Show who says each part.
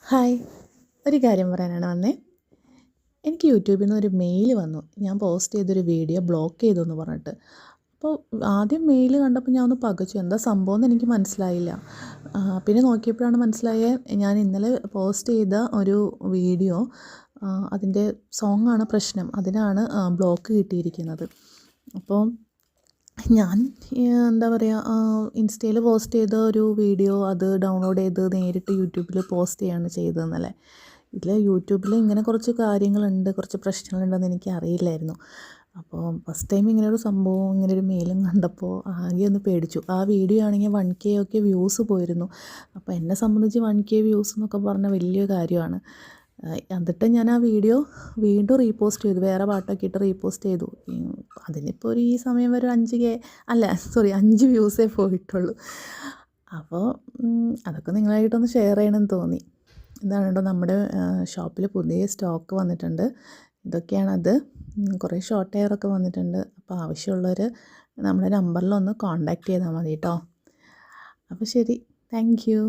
Speaker 1: Hi. ഒരു കാര്യം പറയാനാണ് വന്നേ. എനിക്ക് യൂട്യൂബിൽ നിന്ന് ഒരു മെയിൽ വന്നു. ഞാൻ പോസ്റ്റ് ചെയ്തൊരു വീഡിയോ ബ്ലോക്ക് ചെയ്തു എന്ന് പറഞ്ഞിട്ട്. അപ്പോൾ ആദ്യം മെയിൽ കണ്ടപ്പോൾ ഞാൻ ഒന്ന് പകച്ചു. എന്താ സംഭവം എന്ന് എനിക്ക് മനസ്സിലായില്ല. പിന്നെ നോക്കിയപ്പോഴാണ് മനസ്സിലായത് ഞാൻ ഇന്നലെ പോസ്റ്റ് ചെയ്ത ഒരു വീഡിയോ അതിൻ്റെ സോങ്ങാണ് പ്രശ്നം. അതിനാണ് ബ്ലോക്ക് കിട്ടിയിരിക്കുന്നത്. അപ്പോൾ ഞാൻ എന്താ പറയുക, ഇൻസ്റ്റയിൽ പോസ്റ്റ് ചെയ്ത ഒരു വീഡിയോ അത് ഡൗൺലോഡ് ചെയ്ത് നേരിട്ട് യൂട്യൂബിൽ പോസ്റ്റ് ചെയ്യാണ് ചെയ്തതെന്നല്ലേ. ഇതിൽ യൂട്യൂബിൽ ഇങ്ങനെ കുറച്ച് കാര്യങ്ങളുണ്ട്, കുറച്ച് പ്രശ്നങ്ങളുണ്ടെന്ന് എനിക്ക് അറിയില്ലായിരുന്നു. അപ്പോൾ ഫസ്റ്റ് ടൈം ഇങ്ങനൊരു സംഭവം, ഇങ്ങനൊരു മെയിലും കണ്ടപ്പോൾ ആകെ ഒന്ന് പേടിച്ചു. ആ വീഡിയോ ആണെങ്കിൽ 1K ഒക്കെ വ്യൂസ് പോയിരുന്നു. അപ്പോൾ എന്നെ സംബന്ധിച്ച് 1K വ്യൂസ് എന്നൊക്കെ പറഞ്ഞാൽ വലിയ കാര്യമാണ്. എന്നിട്ട് ഞാൻ ആ വീഡിയോ വീണ്ടും റീപോസ്റ്റ് ചെയ്തു, വേറെ പാട്ടൊക്കെ ഇട്ട് റീപോസ്റ്റ് ചെയ്തു. അതിനിപ്പോൾ ഒരു ഈ സമയം വരെ 5K അല്ല, സോറി, 5 വ്യൂസേ പോയിട്ടുള്ളൂ. അപ്പോൾ അതൊക്കെ നിങ്ങളായിട്ടൊന്ന് ഷെയർ ചെയ്യണമെന്ന് തോന്നി. ഇതാണ് കേട്ടോ നമ്മുടെ ഷോപ്പിൽ പുതിയ സ്റ്റോക്ക് വന്നിട്ടുണ്ട്. ഇതൊക്കെയാണത്. കുറേ ഷോർട്ട് ഹെയറൊക്കെ വന്നിട്ടുണ്ട്. അപ്പോൾ ആവശ്യമുള്ളവർ നമ്മുടെ നമ്പറിലൊന്ന് കോൺടാക്റ്റ് ചെയ്താൽ മതി കേട്ടോ. അപ്പോൾ ശരി, താങ്ക് യു.